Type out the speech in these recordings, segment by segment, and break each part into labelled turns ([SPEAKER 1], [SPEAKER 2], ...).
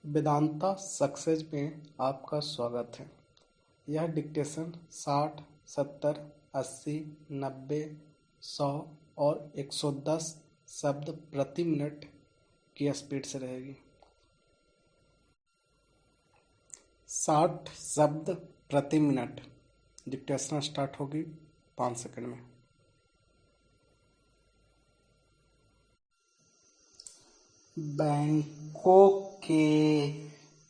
[SPEAKER 1] Vedanta success में आपका स्वागत है। यह डिक्टेशन 60, 70, 80, 90, 100 और 110 शब्द प्रति मिनट की स्पीड से रहेगी। 60 शब्द प्रति मिनट। डिक्टेशन स्टार्ट होगी 5 सेकंड में। बैंकों के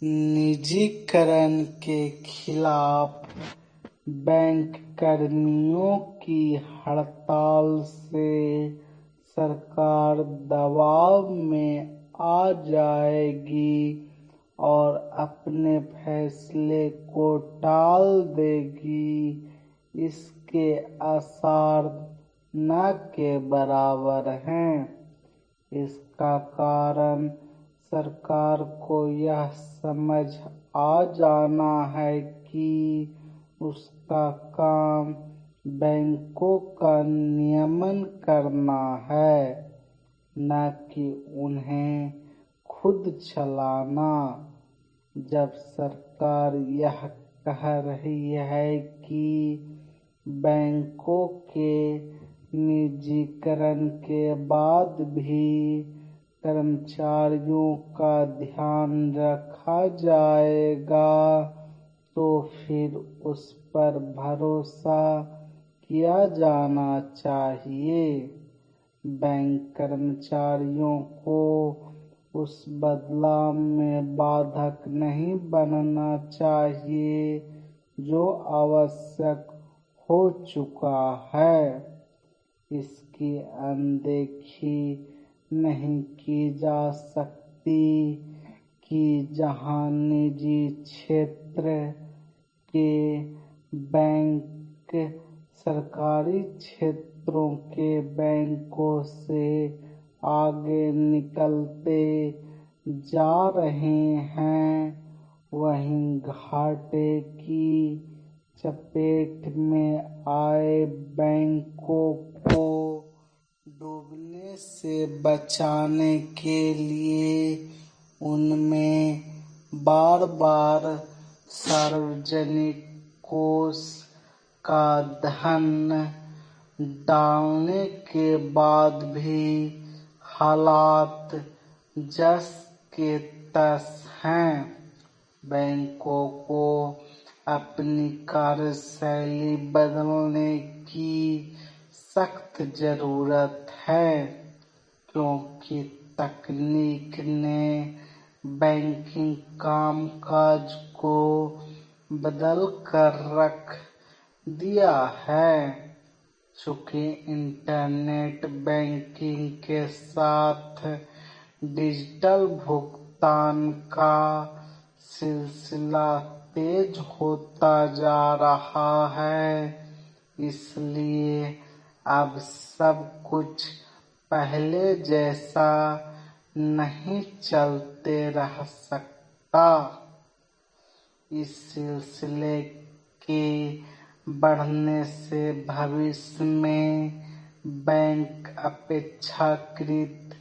[SPEAKER 1] निजीकरण के खिलाफ बैंक कर्मियों की हड़ताल से सरकार दबाव में आ जाएगी और अपने फैसले को टाल देगी। इसके आसार न के बराबर हैं। इसका कारण सरकार को यह समझ आ जाना है कि उसका काम बैंकों का नियमन करना है, न कि उन्हें खुद चलाना। जब सरकार यह कह रही है कि बैंकों के निजीकरण के बाद भी कर्मचारियों का ध्यान रखा जाएगा, तो फिर उस पर भरोसा किया जाना चाहिए। बैंक कर्मचारियों को उस बदलाव में बाधक नहीं बनना चाहिए जो आवश्यक हो चुका है। इसकी अनदेखी नहीं की जा सकती कि जहां निजी क्षेत्र के बैंक सरकारी क्षेत्रों के बैंकों से आगे निकलते जा रहे हैं, वहीं घाटे की चपेट में आए बैंकों को डूबने से बचाने के लिए उनमें बार बार सार्वजनिक कोष का धन डालने के बाद भी हालात जस के तस हैं। बैंकों को अपनी कार्यशैली बदलने की सख्त जरूरत है, क्योंकि तकनीक ने बैंकिंग कामकाज को बदल कर रख दिया है। चूंकि इंटरनेट बैंकिंग के साथ डिजिटल भुगतान का सिलसिला तेज होता जा रहा है, इसलिए अब सब कुछ पहले जैसा नहीं चलते रह सकता। इस सिलसिले के बढ़ने से भविष्य में बैंक अपेक्षाकृत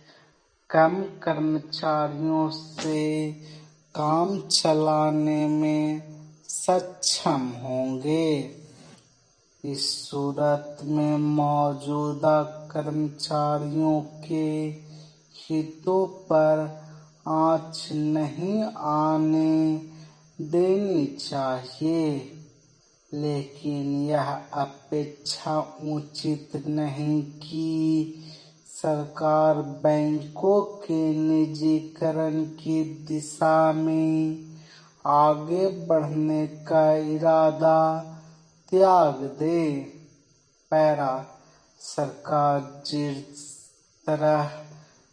[SPEAKER 1] कम कर्मचारियों से काम चलाने में सक्षम होंगे। इस सूरत में मौजूदा कर्मचारियों के हितों पर आंच नहीं आने देनी चाहिए, लेकिन यह अपेक्षा उचित नहीं कि सरकार बैंकों के निजीकरण की दिशा में आगे बढ़ने का इरादा त्याग दे। पैरा सरकार जिस तरह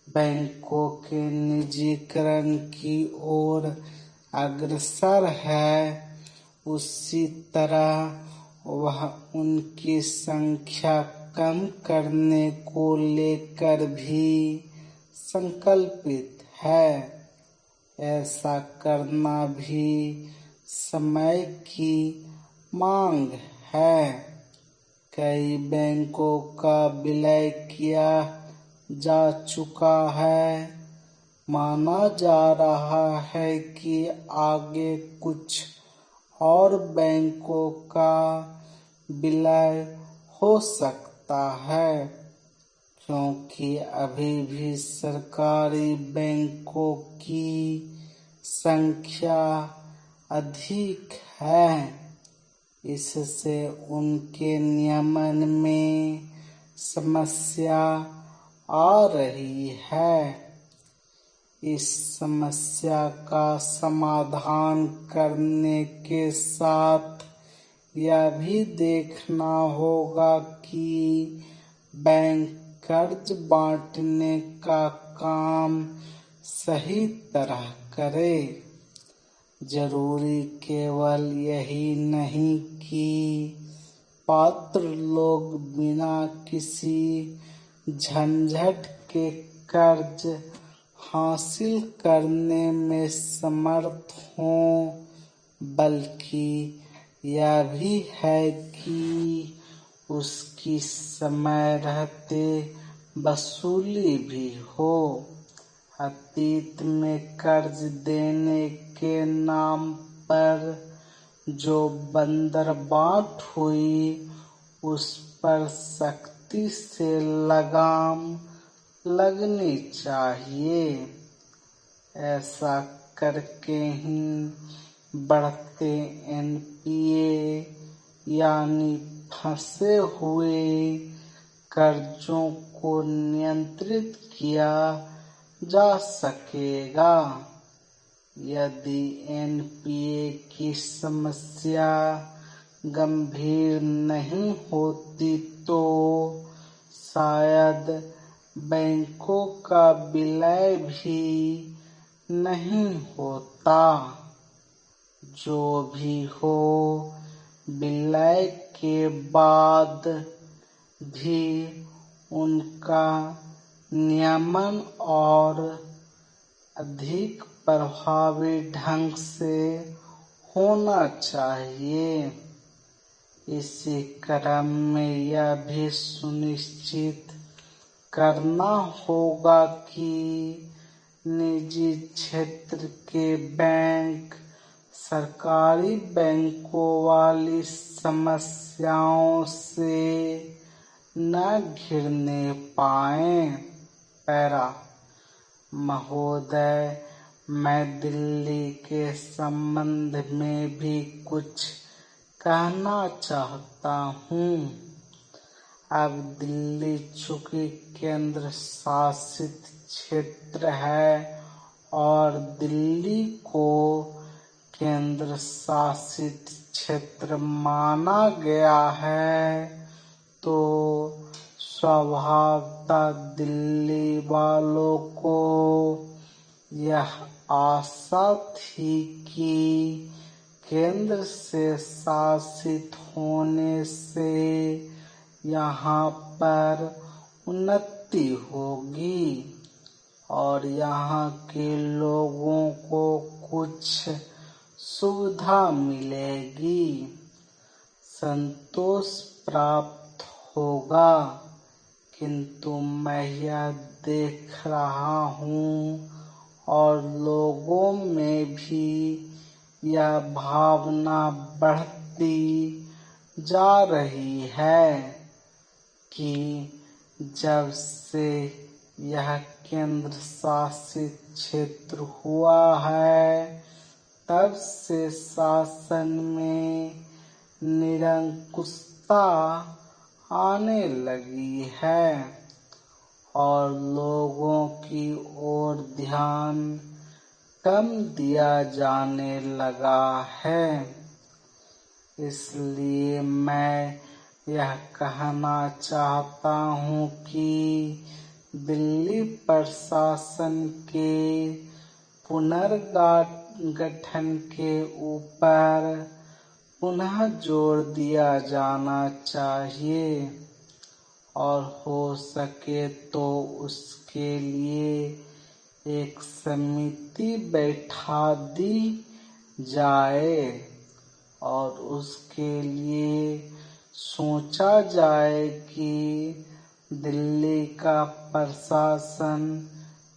[SPEAKER 1] बैंकों के निजीकरण की ओर अग्रसर है, उसी तरह वह उनकी संख्या कम करने को लेकर भी संकल्पित है। ऐसा करना भी समय की मांग है। कई बैंकों का विलय किया जा चुका है, माना जा रहा है कि आगे कुछ और बैंकों का विलय हो सकता है, क्योंकि अभी भी सरकारी बैंकों की संख्या अधिक है। इससे उनके नियमन में समस्या आ रही है। इस समस्या का समाधान करने के साथ यह भी देखना होगा कि बैंक कर्ज बांटने का काम सही तरह करे। जरूरी केवल यही नहीं कि पात्र लोग बिना किसी झंझट के कर्ज हासिल करने में समर्थ हों, बल्कि यह भी है कि उसकी समय रहते वसूली भी हो। अतीत में कर्ज देने के नाम पर जो बंदरबाट हुई, उस पर सख्ती से लगाम लगनी चाहिए। ऐसा करके ही बढ़ते एनपीए यानी फंसे हुए कर्जों को नियंत्रित किया जा सकेगा। यदि एनपीए की समस्या गंभीर नहीं होती तो शायद बैंकों का विलय भी नहीं होता। जो भी हो, विलय के बाद भी उनका नियमन और अधिक प्रभावी ढंग से होना चाहिए। इसी क्रम में यह भी सुनिश्चित करना होगा कि निजी क्षेत्र के बैंक सरकारी बैंकों वाली समस्याओं से न घिरने पाएं। पैरा महोदय, मैं दिल्ली के संबंध में भी कुछ कहना चाहता हूँ। अब दिल्ली चूंकि केंद्र शासित क्षेत्र है और दिल्ली को केंद्र शासित क्षेत्र माना गया है, तो स्वभावतः दिल्ली वालों को यह आशा थी कि केंद्र से शासित होने से यहाँ पर उन्नति होगी और यहाँ के लोगों को कुछ सुविधा मिलेगी, संतोष प्राप्त होगा। किंतु मैं यह देख रहा हूँ और लोगों में भी यह भावना बढ़ती जा रही है कि जब से यह केंद्र शासित क्षेत्र हुआ है, तब से शासन में निरंकुशता आने लगी है और लोगों की ओर ध्यान कम दिया जाने लगा है। इसलिए मैं यह कहना चाहता हूँ कि दिल्ली प्रशासन के पुनर्गठन के ऊपर पुनः जोर दिया जाना चाहिए और हो सके तो उसके लिए एक समिति बैठा दी जाए और उसके लिए सोचा जाए कि दिल्ली का प्रशासन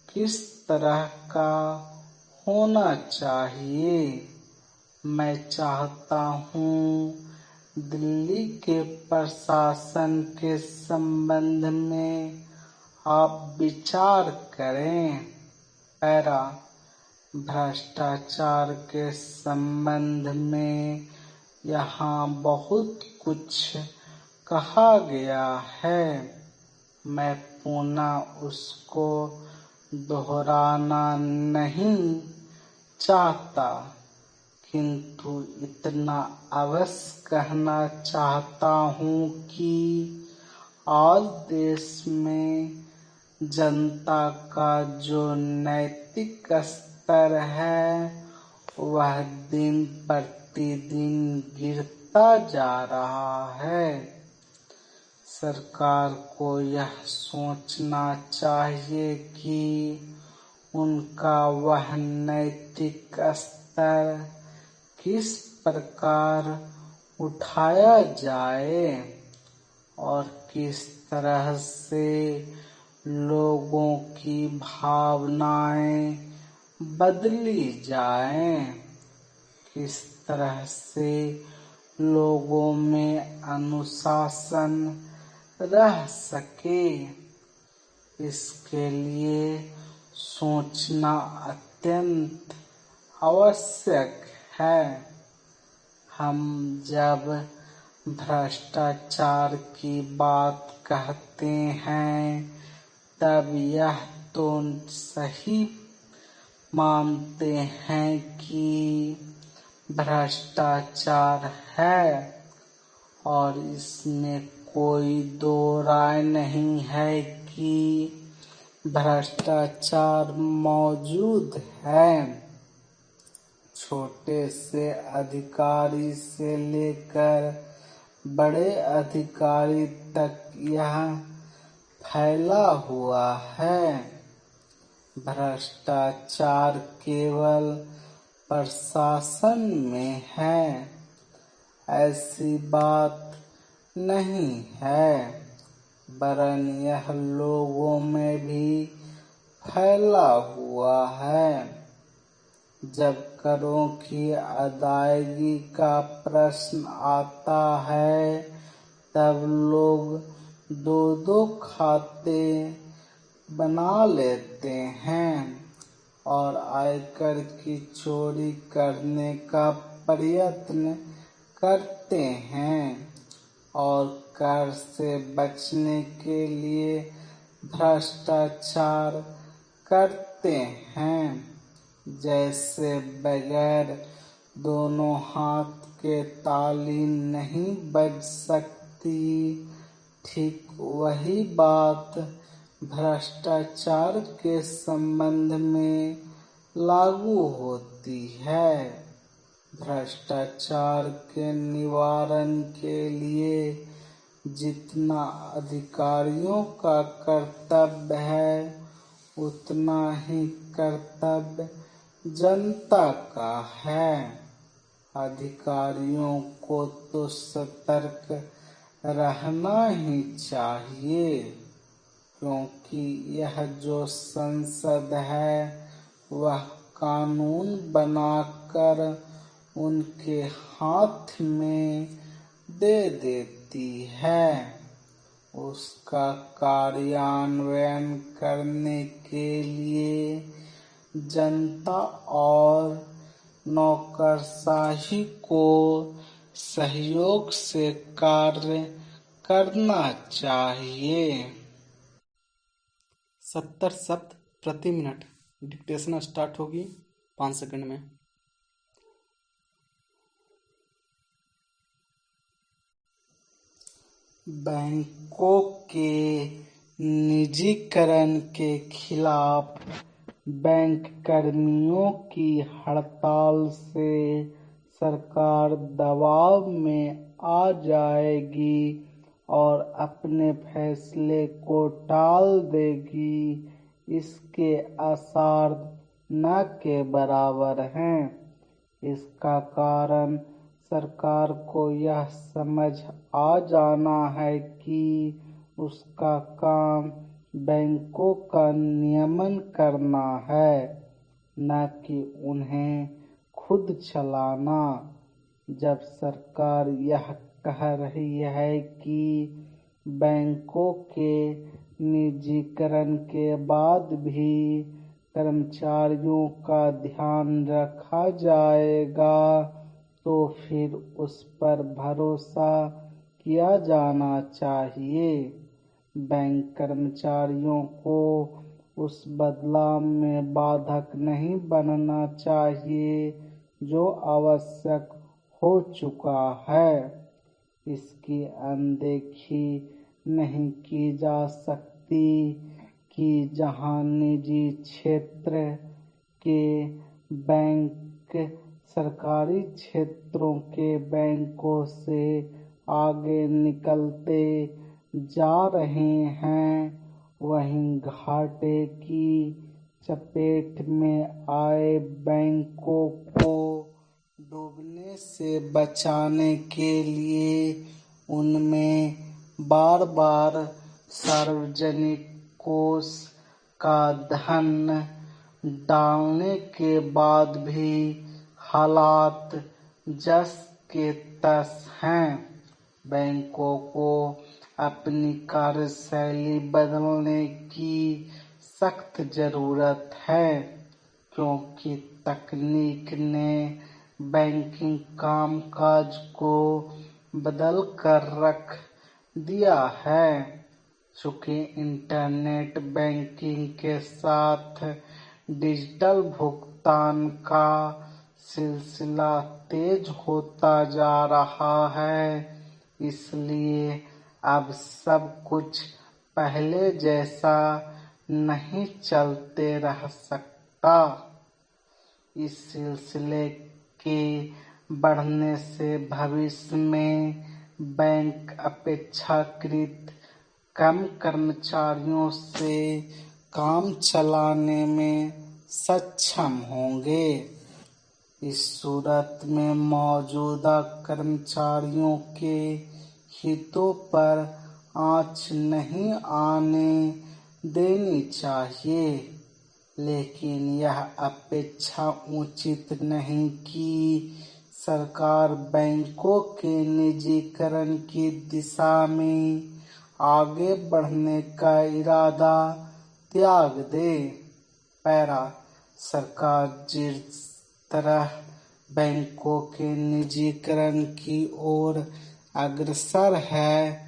[SPEAKER 1] किस तरह का होना चाहिए। मैं चाहता हूँ दिल्ली के प्रशासन के संबंध में आप विचार करें। पैरा, भ्रष्टाचार के संबंध में यहाँ बहुत कुछ कहा गया है, मैं पुनः उसको दोहराना नहीं चाहता, किंतु इतना अवश्य कहना चाहता हूँ कि आज देश में जनता का जो नैतिक स्तर है वह दिन प्रतिदिन गिरता जा रहा है। सरकार को यह सोचना चाहिए कि उनका वह नैतिक स्तर किस प्रकार उठाया जाए और किस तरह से लोगों की भावनाएं बदली जाएं, किस तरह से लोगों में अनुशासन रह सके, इसके लिए सोचना अत्यंत आवश्यक है। हम जब भ्रष्टाचार की बात कहते हैं तब यह तो सही मानते हैं कि भ्रष्टाचार है और इसमें कोई दो राय नहीं है कि भ्रष्टाचार मौजूद है। छोटे से अधिकारी से लेकर बड़े अधिकारी तक यह फैला हुआ है। भ्रष्टाचार केवल प्रशासन में है ऐसी बात नहीं है, वरन यह लोगों में भी फैला हुआ है। जब करों की अदायगी का प्रश्न आता है तब लोग दो दो खाते बना लेते हैं और आयकर की चोरी करने का प्रयत्न करते हैं और कर से बचने के लिए भ्रष्टाचार करते हैं। जैसे बगैर दोनों हाथ के ताली नहीं बज सकती, ठीक वही बात भ्रष्टाचार के संबंध में लागू होती है। भ्रष्टाचार के निवारण के लिए जितना अधिकारियों का कर्तव्य है उतना ही कर्तव्य जनता का है। अधिकारियों को तो सतर्क रहना ही चाहिए, क्योंकि यह जो संसद है वह कानून बनाकर उनके हाथ में दे देती है। उसका कार्यान्वयन करने के लिए जनता और नौकरशाही को सहयोग से कार्य करना चाहिए। 70 शब्द प्रति मिनट। डिक्टेशन स्टार्ट होगी 5 सेकंड में। बैंकों के निजीकरण के खिलाफ बैंक कर्मियों की हड़ताल से सरकार दबाव में आ जाएगी और अपने फैसले को टाल देगी, इसके आसार न के बराबर हैं। इसका कारण सरकार को यह समझ आ जाना है कि उसका काम बैंकों का नियमन करना है, न कि उन्हें खुद चलाना। जब सरकार यह कह रही है कि बैंकों के निजीकरण के बाद भी कर्मचारियों का ध्यान रखा जाएगा, तो फिर उस पर भरोसा किया जाना चाहिए। बैंक कर्मचारियों को उस बदलाव में बाधक नहीं बनना चाहिए जो आवश्यक हो चुका है। इसकी अनदेखी नहीं की जा सकती कि जहां निजी क्षेत्र के बैंक सरकारी क्षेत्रों के बैंकों से आगे निकलते जा रहे हैं, वहीं घाटे की चपेट में आए बैंकों को डूबने से बचाने के लिए उनमें बार बार सार्वजनिक कोष का धन डालने के बाद भी हालात जस के तस हैं। बैंकों को अपनी कार्यशैली बदलने की सख्त जरूरत है, क्योंकि तकनीक ने बैंकिंग कामकाज को बदल कर रख दिया है। चूंकि इंटरनेट बैंकिंग के साथ डिजिटल भुगतान का सिलसिला तेज होता जा रहा है, इसलिए अब सब कुछ पहले जैसा नहीं चलते रह सकता। इस सिलसिले के बढ़ने से भविष्य में बैंक अपेक्षाकृत कम कर्मचारियों से काम चलाने में सक्षम होंगे। इस सूरत में मौजूदा कर्मचारियों के हितों पर आंच नहीं आने देनी चाहिए, लेकिन यह अपेक्षा उचित नहीं कि सरकार बैंकों के निजीकरण की दिशा में आगे बढ़ने का इरादा त्याग दे। सरकार जिस तरह बैंकों के निजीकरण की ओर अग्रसर है,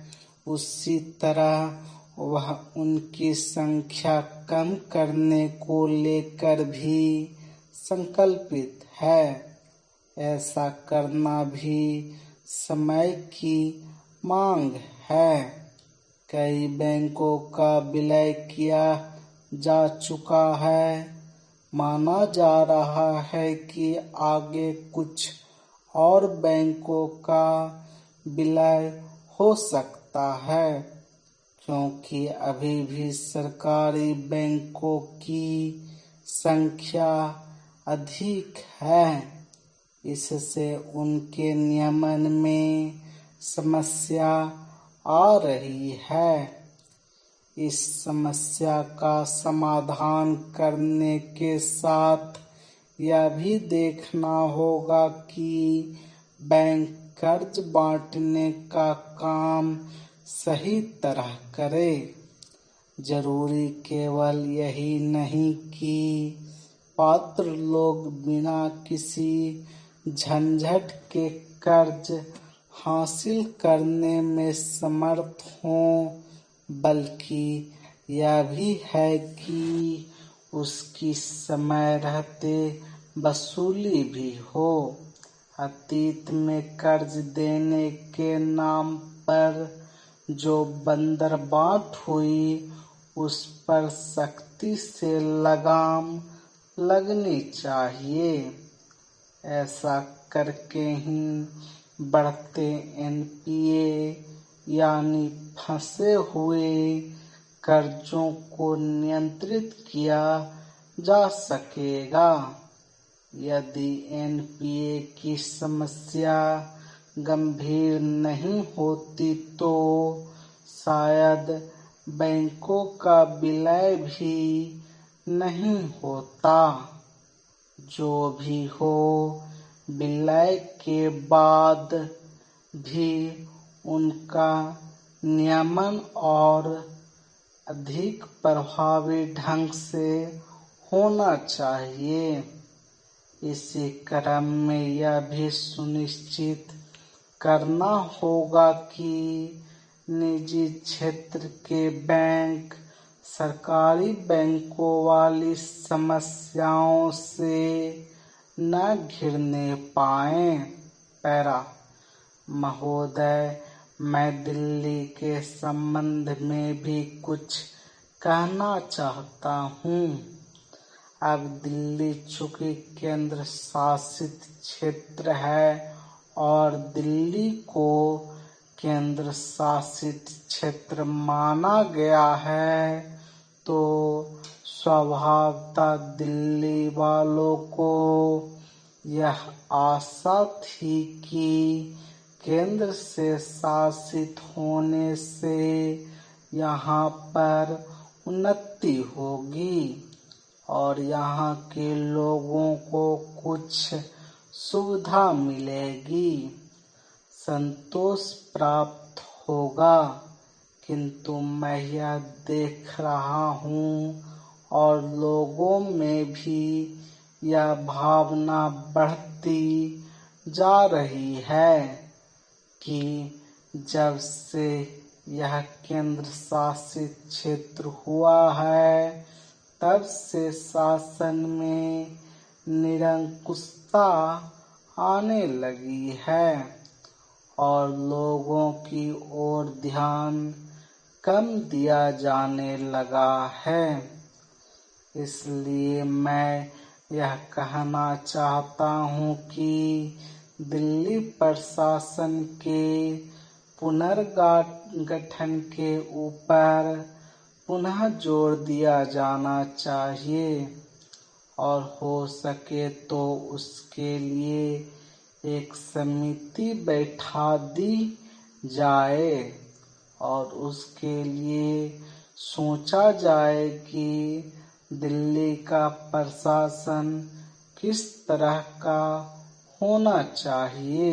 [SPEAKER 1] उसी तरह वह उनकी संख्या कम करने को लेकर भी संकल्पित है। ऐसा करना भी समय की मांग है। कई बैंकों का विलय किया जा चुका है। माना जा रहा है कि आगे कुछ और बैंकों का विलय हो सकता है, क्योंकि अभी भी सरकारी बैंकों की संख्या अधिक है। इससे उनके नियमन में समस्या आ रही है। इस समस्या का समाधान करने के साथ यह भी देखना होगा कि बैंक कर्ज बांटने का काम सही तरह करे। जरूरी केवल यही नहीं कि पात्र लोग बिना किसी झंझट के कर्ज हासिल करने में समर्थ हों, बल्कि यह भी है कि उसकी समय रहते वसूली भी हो। अतीत में कर्ज देने के नाम पर जो बंदरबांट हुई, उस पर सख्ती से लगाम लगनी चाहिए। ऐसा करके ही बढ़ते एनपीए यानी फंसे हुए कर्जों को नियंत्रित किया जा सकेगा। यदि एनपीए की समस्या गंभीर नहीं होती तो शायद बैंकों का विलय भी नहीं होता। जो भी हो, विलय के बाद भी उनका नियमन और अधिक प्रभावी ढंग से होना चाहिए। इसी क्रम में यह भी सुनिश्चित करना होगा कि निजी क्षेत्र के बैंक सरकारी बैंकों वाली समस्याओं से न घिरने पाएं। पैरा महोदय, मैं दिल्ली के संबंध में भी कुछ कहना चाहता हूँ। अब दिल्ली चूंकि केंद्र शासित क्षेत्र है और दिल्ली को केंद्र शासित क्षेत्र माना गया है, तो स्वभावतः दिल्ली वालों को यह आशा थी कि केंद्र से शासित होने से यहाँ पर उन्नति होगी और यहाँ के लोगों को कुछ सुविधा मिलेगी, संतोष प्राप्त होगा। किंतु मैं यह देख रहा हूँ और लोगों में भी यह भावना बढ़ती जा रही है कि जब से यह केंद्र शासित क्षेत्र हुआ है, तब से शासन में निरंकुशता आने लगी है और लोगों की ओर ध्यान कम दिया जाने लगा है। इसलिए मैं यह कहना चाहता हूँ कि दिल्ली प्रशासन के पुनर्गठन के ऊपर पुनः जोर दिया जाना चाहिए और हो सके तो उसके लिए एक समिति बैठा दी जाए और उसके लिए सोचा जाए कि दिल्ली का प्रशासन किस तरह का होना चाहिए।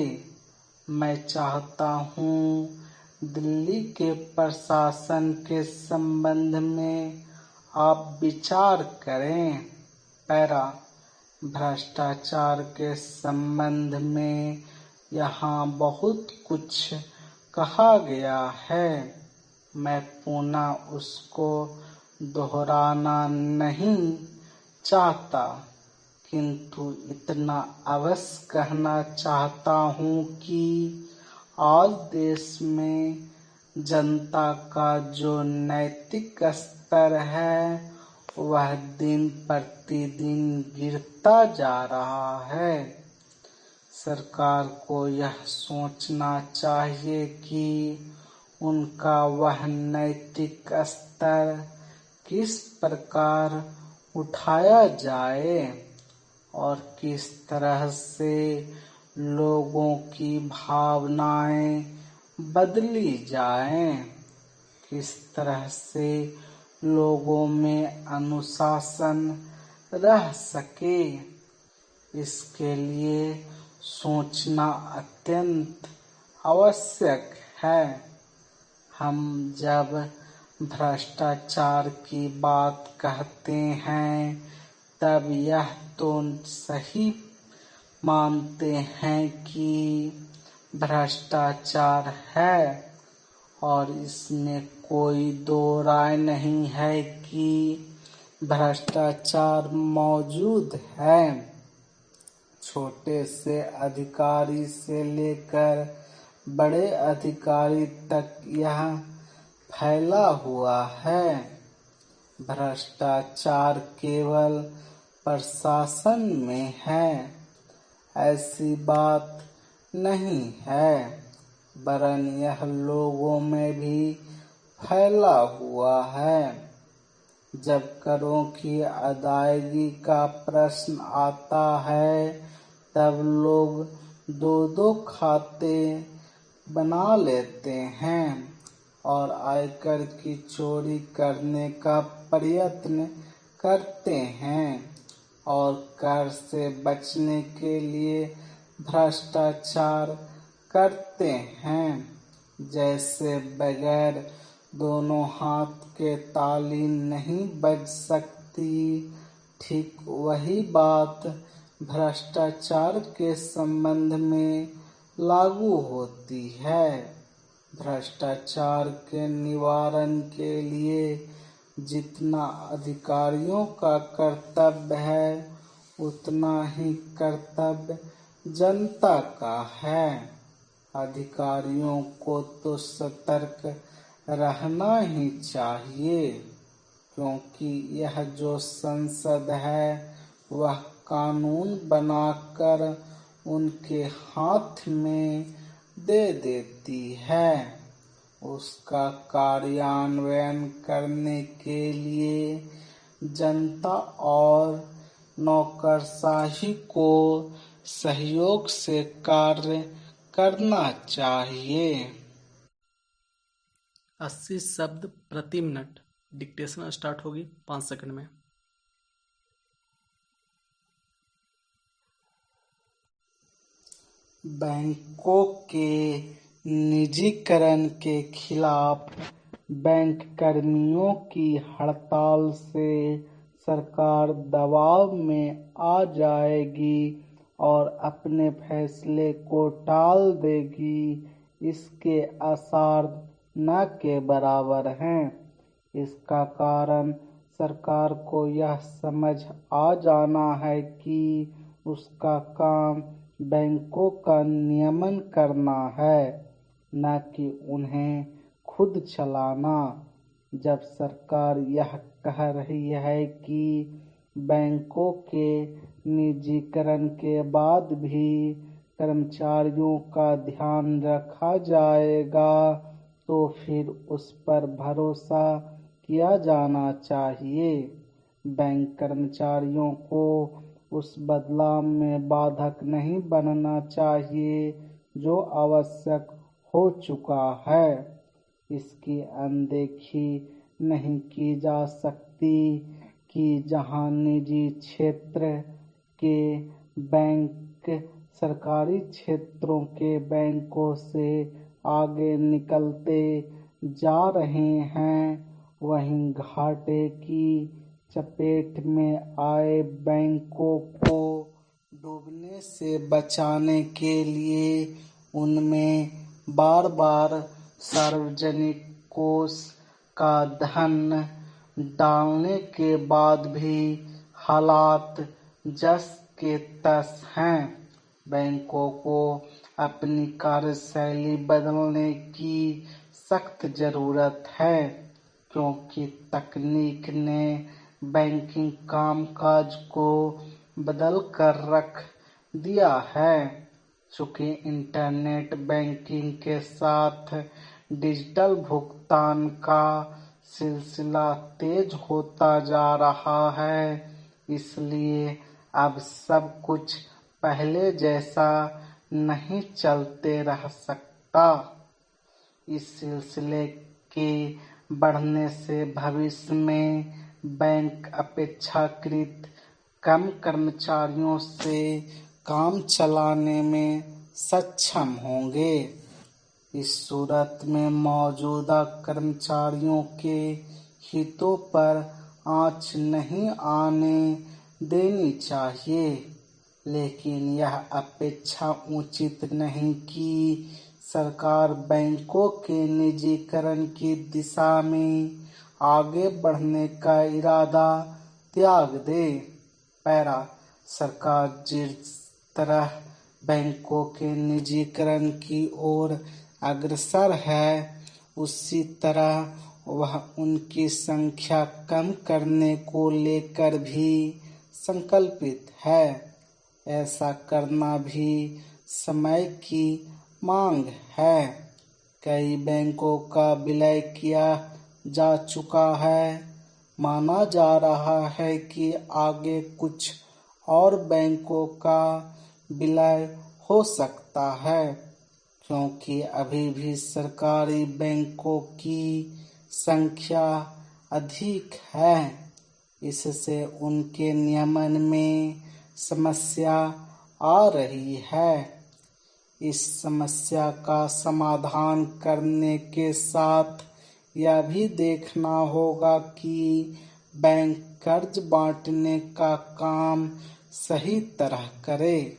[SPEAKER 1] मैं चाहता हूँ दिल्ली के प्रशासन के संबंध में आप विचार करें। पैरा भ्रष्टाचार के संबंध में यहाँ बहुत कुछ कहा गया है, मैं पुनः उसको दोहराना नहीं चाहता, किंतु इतना अवश्य कहना चाहता हूँ कि आज देश में जनता का जो नैतिक स्तर है वह दिन प्रतिदिन गिरता जा रहा है। सरकार को यह सोचना चाहिए कि उनका वह नैतिक स्तर किस प्रकार उठाया जाए और किस तरह से लोगों की भावनाएं बदली जाएं, किस तरह से लोगों में अनुशासन रह सके। इसके लिए सोचना अत्यंत आवश्यक है। हम जब भ्रष्टाचार की बात कहते हैं तब यह तो सही मानते हैं कि भ्रष्टाचार है और इसमें कोई दो राय नहीं है कि भ्रष्टाचार मौजूद है। छोटे से अधिकारी से लेकर बड़े अधिकारी तक यह फैला हुआ है। भ्रष्टाचार केवल प्रशासन में है ऐसी बात नहीं है, वरन यह लोगों में भी फैला हुआ है। जब करों की अदायगी का प्रश्न आता है तब लोग दो दो खाते बना लेते हैं और आयकर की चोरी करने का प्रयत्न करते हैं और कर से बचने के लिए भ्रष्टाचार करते हैं। जैसे बगैर दोनों हाथ के ताली नहीं बज सकती, ठीक वही बात भ्रष्टाचार के संबंध में लागू होती है। भ्रष्टाचार के निवारण के लिए जितना अधिकारियों का कर्तव्य है, उतना ही कर्तव्य जनता का है। अधिकारियों को तो सतर्क रहना ही चाहिए, क्योंकि यह जो संसद है वह कानून बनाकर उनके हाथ में दे देती है। उसका कार्यान्वयन करने के लिए जनता और नौकरशाही को सहयोग से कार्य करना चाहिए। 80 शब्द प्रति मिनट। डिक्टेशन स्टार्ट होगी 5 सेकंड में। बैंकों के निजीकरण के खिलाफ बैंक कर्मियों की हड़ताल से सरकार दबाव में आ जाएगी और अपने फैसले को टाल देगी, इसके आसार न के बराबर हैं। इसका कारण सरकार को यह समझ आ जाना है कि उसका काम बैंकों का नियमन करना है, न कि उन्हें खुद चलाना। जब सरकार यह कह रही है कि बैंकों के निजीकरण के बाद भी कर्मचारियों का ध्यान रखा जाएगा, तो फिर उस पर भरोसा किया जाना चाहिए। बैंक कर्मचारियों को उस बदलाव में बाधक नहीं बनना चाहिए जो आवश्यक हो चुका है। इसकी अनदेखी नहीं की जा सकती कि जहां निजी क्षेत्र के बैंक सरकारी क्षेत्रों के बैंकों से आगे निकलते जा रहे हैं, वहीं घाटे की चपेट में आए बैंकों को डूबने से बचाने के लिए उनमें बार बार सार्वजनिक कोष का धन डालने के बाद भी हालात जस के तस हैं। बैंकों को अपनी कार्यशैली बदलने की सख्त जरूरत है, क्योंकि तकनीक ने बैंकिंग कामकाज को बदल कर रख दिया है। चूंकि इंटरनेट बैंकिंग के साथ डिजिटल भुगतान का सिलसिला तेज होता जा रहा है, इसलिए अब सब कुछ पहले जैसा नहीं चलते रह सकता। इस सिलसिले के बढ़ने से भविष्य में बैंक अपेक्षाकृत कम कर्मचारियों से काम चलाने में सक्षम होंगे। इस सूरत में मौजूदा कर्मचारियों के हितों पर आंच नहीं आने देनी चाहिए, लेकिन यह अपेक्षा उचित नहीं कि सरकार बैंकों के निजीकरण की दिशा में आगे बढ़ने का इरादा त्याग दे। पैरा सरकार जिस तरह बैंकों के निजीकरण की ओर अग्रसर है, उसी तरह वह उनकी संख्या कम करने को लेकर भी संकल्पित है। ऐसा करना भी समय की मांग है। कई बैंकों का विलय किया जा चुका है। माना जा रहा है कि आगे कुछ और बैंकों का विलय हो सकता है, क्योंकि अभी भी सरकारी बैंकों की संख्या अधिक है। इससे उनके नियमन में समस्या आ रही है। इस समस्या का समाधान करने के साथ यह भी देखना होगा कि बैंक कर्ज बांटने का काम सही तरह करे।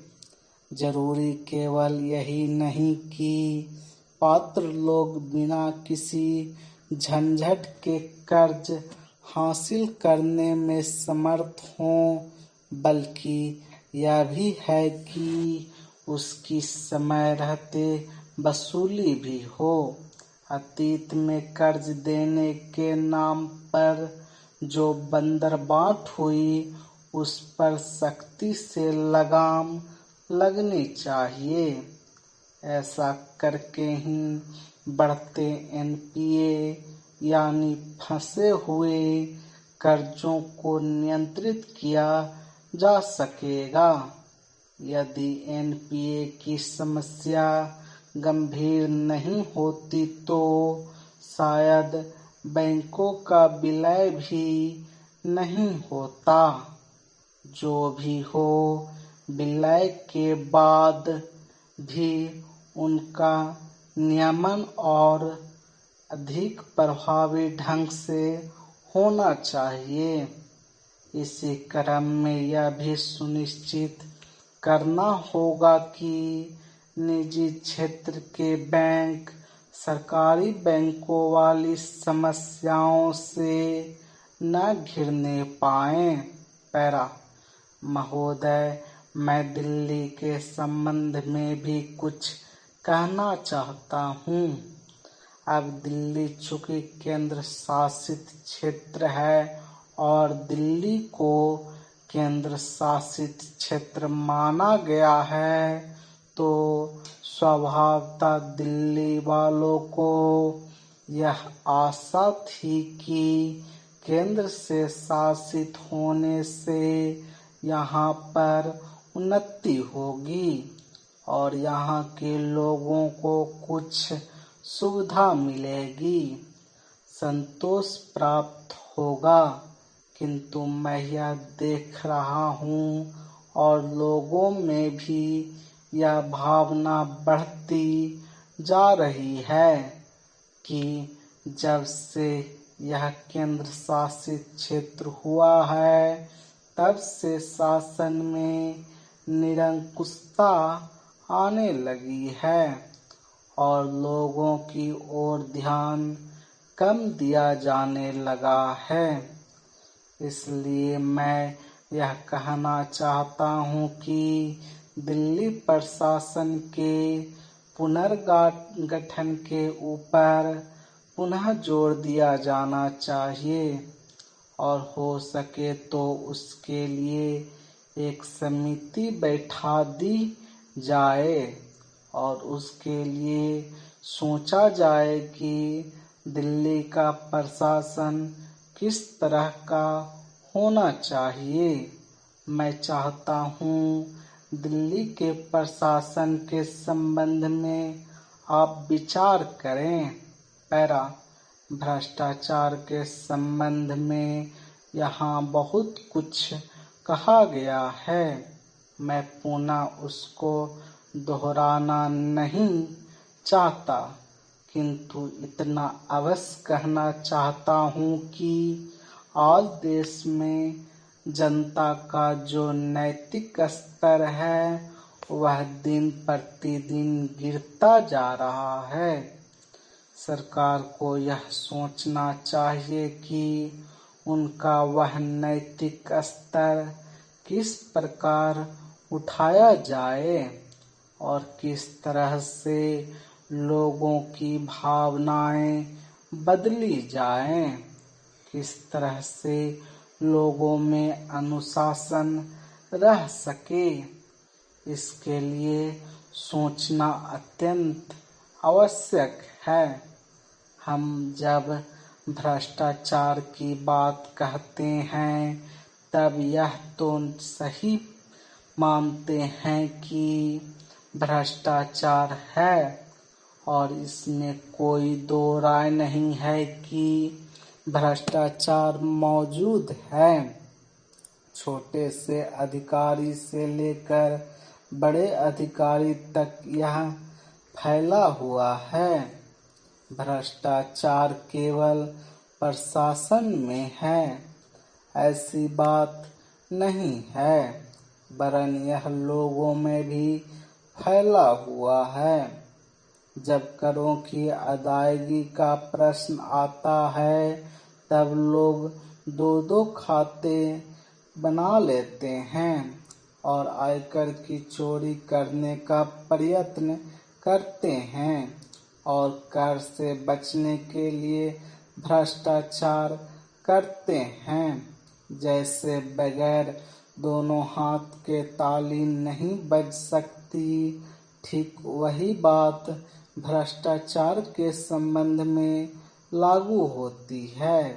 [SPEAKER 1] जरूरी केवल यही नहीं कि पात्र लोग बिना किसी झंझट के कर्ज हासिल करने में समर्थ हों, बल्कि यह भी है कि उसकी समय रहते वसूली भी हो। अतीत में कर्ज देने के नाम पर जो बंदरबाट हुई, उस पर सख्ती से लगाम लगनी चाहिए। ऐसा करके ही बढ़ते एनपीए यानी फंसे हुए कर्जों को नियंत्रित किया जा सकेगा। यदि एनपीए की समस्या गंभीर नहीं होती तो शायद बैंकों का विलय भी नहीं होता। जो भी हो, विलय के बाद भी उनका नियमन और अधिक प्रभावी ढंग से होना चाहिए। इसी क्रम में यह भी सुनिश्चित करना होगा कि निजी क्षेत्र के बैंक सरकारी बैंकों वाली समस्याओं से न घिरने पाएं। पैरा महोदय, मैं दिल्ली के संबंध में भी कुछ कहना चाहता हूँ। अब दिल्ली चूंकि केंद्र शासित क्षेत्र है और दिल्ली को केंद्र शासित क्षेत्र माना गया है, तो स्वभावतः दिल्ली वालों को यह आशा थी कि केंद्र से शासित होने से यहाँ पर उन्नति होगी और यहाँ के लोगों को कुछ सुविधा मिलेगी, संतोष प्राप्त होगा। किंतु मैं यह देख रहा हूँ और लोगों में भी यह भावना बढ़ती जा रही है कि जब से यह केंद्र शासित क्षेत्र हुआ है, तब से शासन में निरंकुशता आने लगी है और लोगों की ओर ध्यान कम दिया जाने लगा है। इसलिए मैं यह कहना चाहता हूँ कि दिल्ली प्रशासन के पुनर्गठन के ऊपर पुनः जोर दिया जाना चाहिए और हो सके तो उसके लिए एक समिति बैठा दी जाए और उसके लिए सोचा जाए कि दिल्ली का प्रशासन किस तरह का होना चाहिए। मैं चाहता हूँ दिल्ली के प्रशासन के संबंध में आप विचार करें। पैरा भ्रष्टाचार के संबंध में यहाँ बहुत कुछ कहा गया है, मैं पुनः उसको दोहराना नहीं चाहता, किंतु इतना अवश्य कहना चाहता हूँ कि आज देश में जनता का जो नैतिक स्तर है वह दिन प्रतिदिन गिरता जा रहा है। सरकार को यह सोचना चाहिए कि उनका वह नैतिक स्तर किस प्रकार उठाया जाए और किस तरह से लोगों की भावनाएं बदली जाएं, किस तरह से लोगों में अनुशासन रह सके। इसके लिए सोचना अत्यंत आवश्यक है। हम जब भ्रष्टाचार की बात कहते हैं तब यह तो सही मानते हैं कि भ्रष्टाचार है, और इसमें कोई दो राय नहीं है कि भ्रष्टाचार मौजूद है। छोटे से अधिकारी से लेकर बड़े अधिकारी तक यह फैला हुआ है। भ्रष्टाचार केवल प्रशासन में है, ऐसी बात नहीं है, वरन यह लोगों में भी फैला हुआ है। जब करों की अदायगी का प्रश्न आता है, तब लोग दो दो खाते बना लेते हैं और आयकर की चोरी करने का प्रयत्न करते हैं और कर से बचने के लिए भ्रष्टाचार करते हैं। जैसे बगैर दोनों हाथ के ताली नहीं बज सकती, ठीक वही बात भ्रष्टाचार के संबंध में लागू होती है।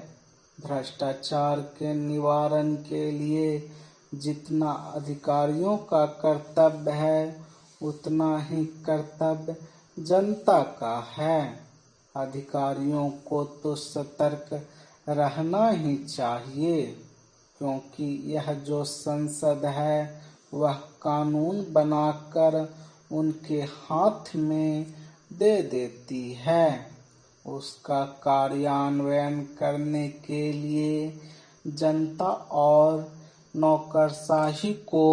[SPEAKER 1] भ्रष्टाचार के निवारण के लिए जितना अधिकारियों का कर्तव्य है, उतना ही कर्तव्य जनता का है। अधिकारियों को तो सतर्क रहना ही चाहिए, क्योंकि यह जो संसद है वह कानून बनाकर उनके हाथ में दे देती है। उसका कार्यान्वयन करने के लिए जनता और नौकरशाही को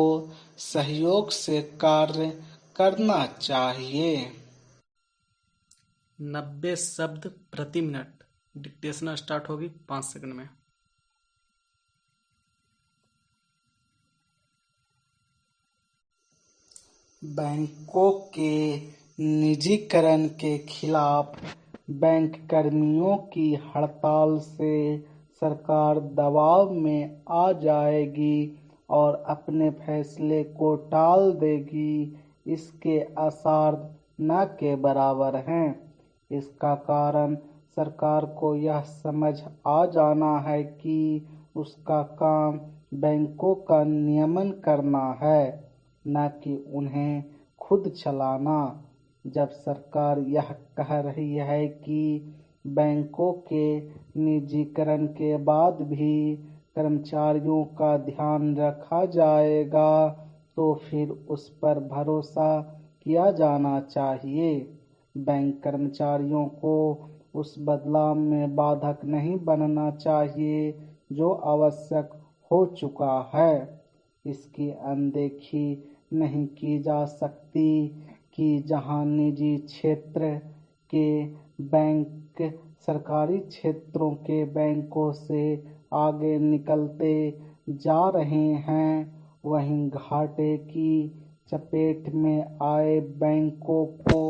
[SPEAKER 1] सहयोग से कार्य करना चाहिए। 90 शब्द प्रति मिनट। डिक्टेशन स्टार्ट होगी 5 सेकंड में। बैंकों के निजीकरण के खिलाफ बैंक कर्मियों की हड़ताल से सरकार दबाव में आ जाएगी और अपने फैसले को टाल देगी, इसके आसार न के बराबर हैं। इसका कारण सरकार को यह समझ आ जाना है कि उसका काम बैंकों का नियमन करना है, न कि उन्हें खुद चलाना। जब सरकार यह कह रही है कि बैंकों के निजीकरण के बाद भी कर्मचारियों का ध्यान रखा जाएगा, तो फिर उस पर भरोसा किया जाना चाहिए। बैंक कर्मचारियों को उस बदलाव में बाधक नहीं बनना चाहिए जो आवश्यक हो चुका है। इसकी अनदेखी नहीं की जा सकती कि जहां निजी क्षेत्र के बैंक सरकारी क्षेत्रों के बैंकों से आगे निकलते जा रहे हैं, वहीं घाटे की चपेट में आए बैंकों को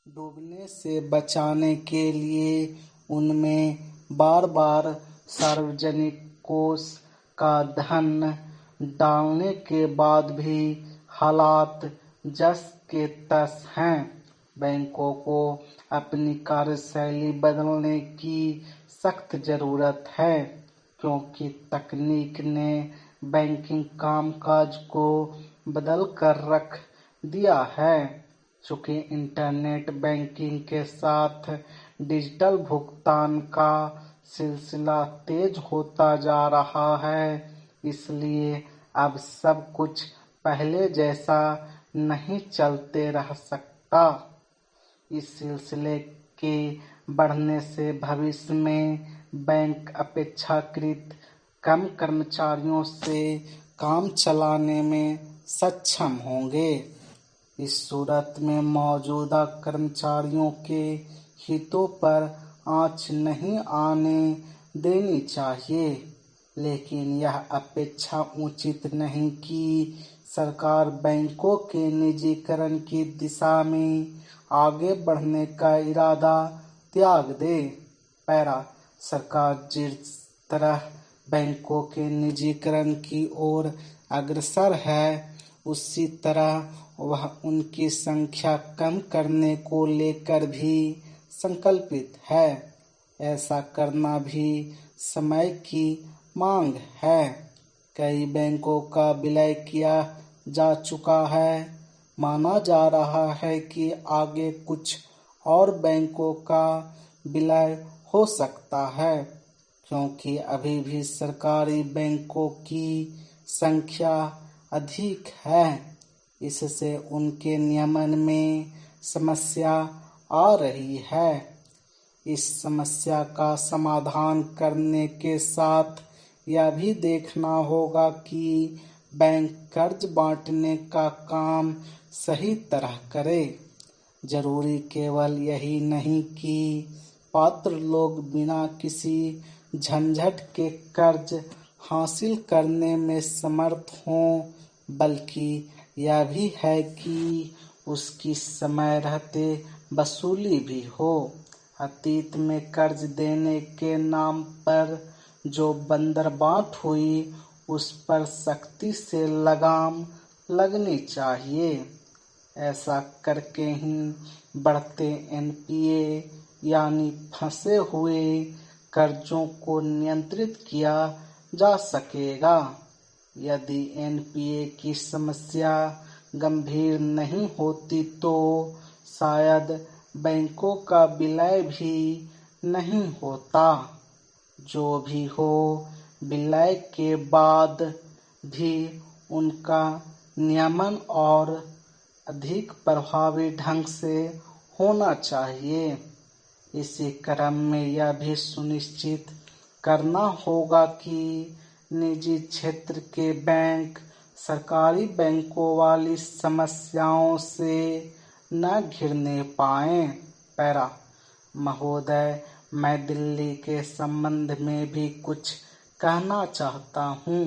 [SPEAKER 1] डूबने से बचाने के लिए उनमें बार बार सार्वजनिक कोष का धन डालने के बाद भी हालात जस के तस हैं। बैंकों को अपनी कार्यशैली बदलने की सख्त जरूरत है, क्योंकि तकनीक ने बैंकिंग कामकाज को बदल कर रख दिया है। चूंकि इंटरनेट बैंकिंग के साथ डिजिटल भुगतान का सिलसिला तेज होता जा रहा है, इसलिए अब सब कुछ पहले जैसा नहीं चलते रह सकता। इस सिलसिले के बढ़ने से भविष्य में बैंक अपेक्षाकृत कम कर्मचारियों से काम चलाने में सक्षम होंगे। इस सूरत में मौजूदा कर्मचारियों के हितों पर आंच नहीं आने देनी चाहिए, लेकिन यह अपेक्षा उचित नहीं कि सरकार बैंकों के निजीकरण की दिशा में आगे बढ़ने का इरादा त्याग दे। पैरा सरकार जिस तरह बैंकों के निजीकरण की ओर अग्रसर है, उसी तरह वह उनकी संख्या कम करने को लेकर भी संकल्पित है। ऐसा करना भी समय की मांग है। कई बैंकों का विलय किया जा चुका है। माना जा रहा है कि आगे कुछ और बैंकों का विलय हो सकता है, क्योंकि अभी भी सरकारी बैंकों की संख्या अधिक है। इससे उनके नियमन में समस्या आ रही है। इस समस्या का समाधान करने के साथ यह भी देखना होगा कि बैंक कर्ज बांटने का काम सही तरह करे। जरूरी केवल यही नहीं कि पात्र लोग बिना किसी झंझट के कर्ज हासिल करने में समर्थ हों, बल्कि यह भी है कि उसकी समय रहते वसूली भी हो। अतीत में कर्ज देने के नाम पर जो बंदरबांट हुई, उस पर सख्ती से लगाम लगनी चाहिए। ऐसा करके ही बढ़ते एनपीए यानी फंसे हुए कर्जों को नियंत्रित किया जा सकेगा। यदि एनपीए की समस्या गंभीर नहीं होती तो शायद बैंकों का विलय भी नहीं होता। जो भी हो, विलय के बाद भी उनका नियमन और अधिक प्रभावी ढंग से होना चाहिए। इसी क्रम में यह भी सुनिश्चित करना होगा कि निजी क्षेत्र के बैंक सरकारी बैंकों वाली समस्याओं से न घिरने पाएं। पैरा महोदय, मैं दिल्ली के संबंध में भी कुछ कहना चाहता हूँ।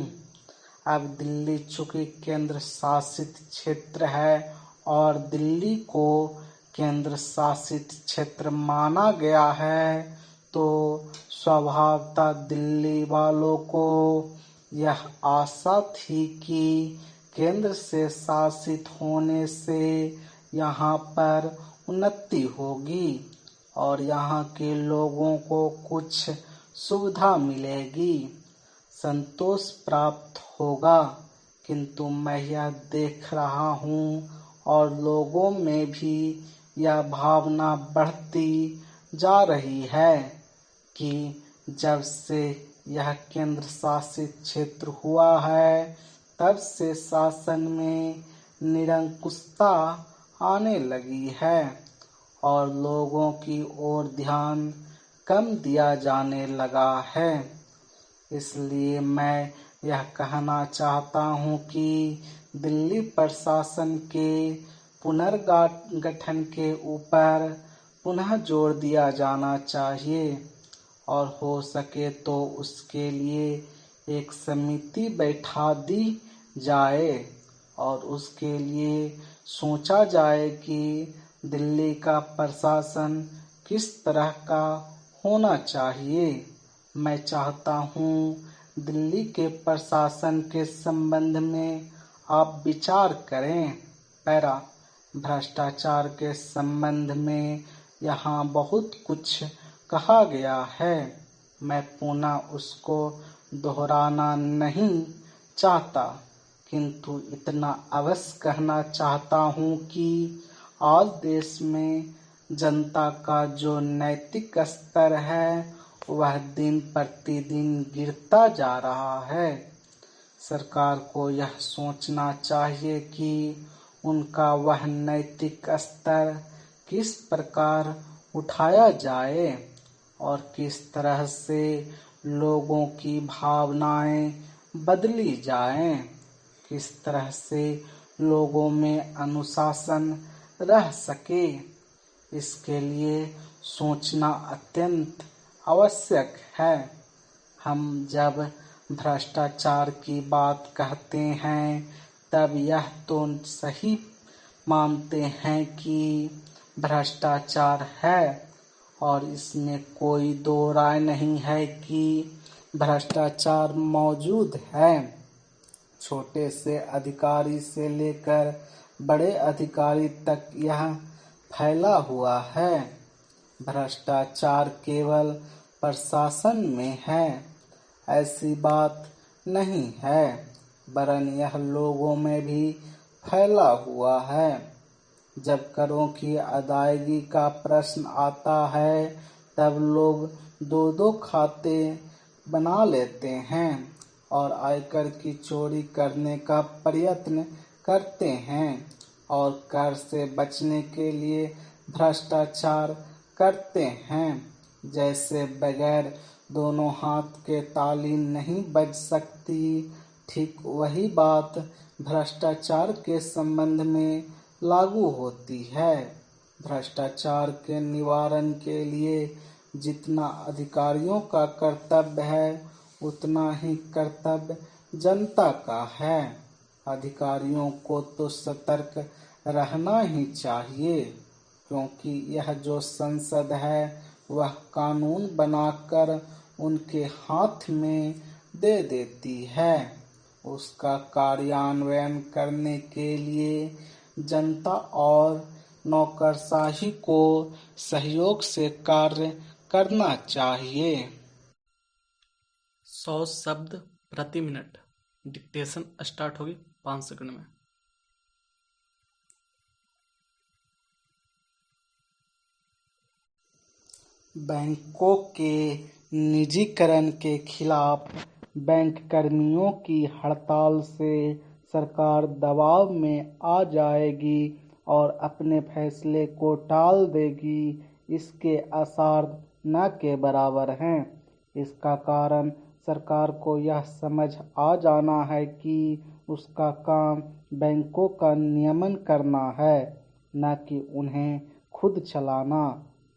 [SPEAKER 1] अब दिल्ली चूंकि केंद्र शासित क्षेत्र है और दिल्ली को केंद्र शासित क्षेत्र माना गया है, तो स्वभावतः दिल्ली वालों को यह आशा थी कि केंद्र से शासित होने से यहाँ पर उन्नति होगी और यहाँ के लोगों को कुछ सुविधा मिलेगी, संतोष प्राप्त होगा। किंतु मैं यह देख रहा हूँ और लोगों में भी यह भावना बढ़ती जा रही है कि जब से यह केंद्र शासित क्षेत्र हुआ है, तब से शासन में निरंकुशता आने लगी है और लोगों की ओर ध्यान कम दिया जाने लगा है। इसलिए मैं यह कहना चाहता हूँ कि दिल्ली प्रशासन के पुनर्गठन के ऊपर पुनः जोर दिया जाना चाहिए और हो सके तो उसके लिए एक समिति बैठा दी जाए और उसके लिए सोचा जाए कि दिल्ली का प्रशासन किस तरह का होना चाहिए। मैं चाहता हूँ दिल्ली के प्रशासन के संबंध में आप विचार करें। पैरा भ्रष्टाचार के संबंध में यहाँ बहुत कुछ कहा गया है, मैं पुनः उसको दोहराना नहीं चाहता, किंतु इतना अवश्य कहना चाहता हूँ कि आज देश में जनता का जो नैतिक स्तर है वह दिन प्रतिदिन गिरता जा रहा है। सरकार को यह सोचना चाहिए कि उनका वह नैतिक स्तर किस प्रकार उठाया जाए और किस तरह से लोगों की भावनाएं बदली जाएं, किस तरह से लोगों में अनुशासन रह सके। इसके लिए सोचना अत्यंत आवश्यक है। हम जब भ्रष्टाचार की बात कहते हैं तब यह तो सही मानते हैं कि भ्रष्टाचार है और इसमें कोई दो राय नहीं है कि भ्रष्टाचार मौजूद है। छोटे से अधिकारी से लेकर बड़े अधिकारी तक यह फैला हुआ है। भ्रष्टाचार केवल प्रशासन में है ऐसी बात नहीं है, वरन यह लोगों में भी फैला हुआ है। जब करों की अदायगी का प्रश्न आता है तब लोग दो दो खाते बना लेते हैं और आयकर की चोरी करने का प्रयत्न करते हैं और कर से बचने के लिए भ्रष्टाचार करते हैं। जैसे बगैर दोनों हाथ के ताली नहीं बज सकती, ठीक वही बात भ्रष्टाचार के संबंध में लागू होती है। भ्रष्टाचार के निवारण के लिए जितना अधिकारियों का कर्तव्य है उतना ही कर्तव्य जनता का है। अधिकारियों को तो सतर्क रहना ही चाहिए, क्योंकि यह जो संसद है वह कानून बनाकर उनके हाथ में दे देती है। उसका कार्यान्वयन करने के लिए जनता और नौकरशाही को सहयोग से कार्य करना चाहिए। 100 शब्द प्रति मिनट। डिक्टेशन स्टार्ट होगी 5 सेकंड में। बैंकों के निजीकरण के खिलाफ बैंक कर्मियों की हड़ताल से सरकार दबाव में आ जाएगी और अपने फैसले को टाल देगी, इसके आसार न के बराबर हैं। इसका कारण सरकार को यह समझ आ जाना है कि उसका काम बैंकों का नियमन करना है, न कि उन्हें खुद चलाना।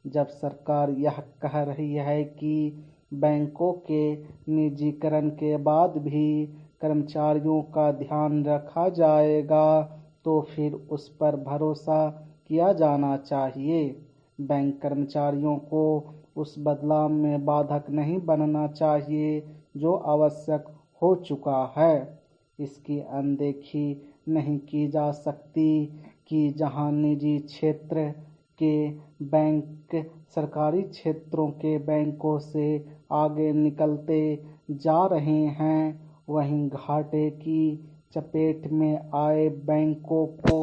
[SPEAKER 1] जब सरकार यह कह रही है कि बैंकों के निजीकरण के बाद भी कर्मचारियों का ध्यान रखा जाएगा, तो फिर उस पर भरोसा किया जाना चाहिए। बैंक कर्मचारियों को उस बदलाव में बाधक नहीं बनना चाहिए जो आवश्यक हो चुका है। इसकी अनदेखी नहीं की जा सकती कि जहां निजी क्षेत्र के बैंक सरकारी क्षेत्रों के बैंकों से आगे निकलते जा रहे हैं, वहीं घाटे की चपेट में आए बैंकों को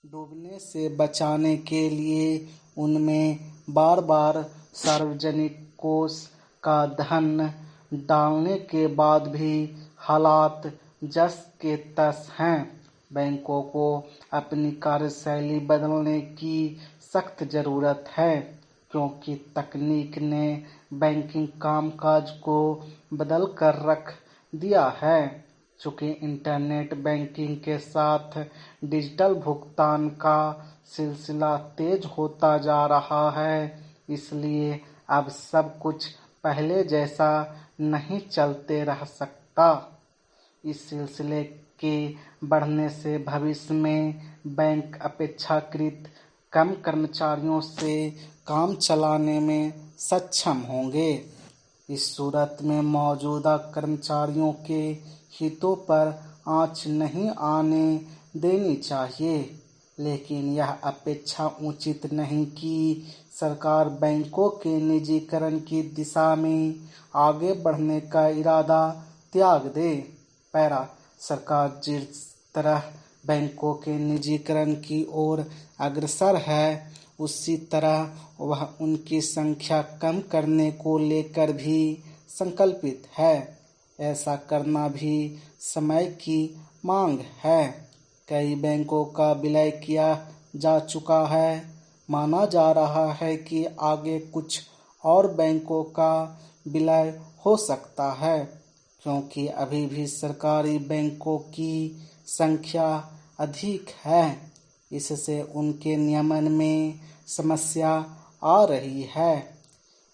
[SPEAKER 1] डूबने से बचाने के लिए उनमें बार बार सार्वजनिक कोष का धन डालने के बाद भी हालात जस के तस हैं। बैंकों को अपनी कार्यशैली बदलने की सख्त जरूरत है, क्योंकि तकनीक ने बैंकिंग कामकाज को बदल कर रख दिया है। चूंकि इंटरनेट बैंकिंग के साथ डिजिटल भुगतान का सिलसिला तेज होता जा रहा है, इसलिए अब सब कुछ पहले जैसा नहीं चलते रह सकता। इस सिलसिले के बढ़ने से भविष्य में बैंक अपेक्षाकृत कम कर्मचारियों से काम चलाने में सक्षम होंगे। इस सूरत में मौजूदा कर्मचारियों के हितों पर आंच नहीं आने देनी चाहिए, लेकिन यह अपेक्षा उचित नहीं कि सरकार बैंकों के निजीकरण की दिशा में आगे बढ़ने का इरादा त्याग दे। पैरा सरकार जिस तरह बैंकों के निजीकरण की ओर अग्रसर है, उसी तरह वह उनकी संख्या कम करने को लेकर भी संकल्पित है। ऐसा करना भी समय की मांग है। कई बैंकों का विलय किया जा चुका है। माना जा रहा है कि आगे कुछ और बैंकों का विलय हो सकता है, क्योंकि अभी भी सरकारी बैंकों की संख्या अधिक है। इससे उनके नियमन में समस्या आ रही है।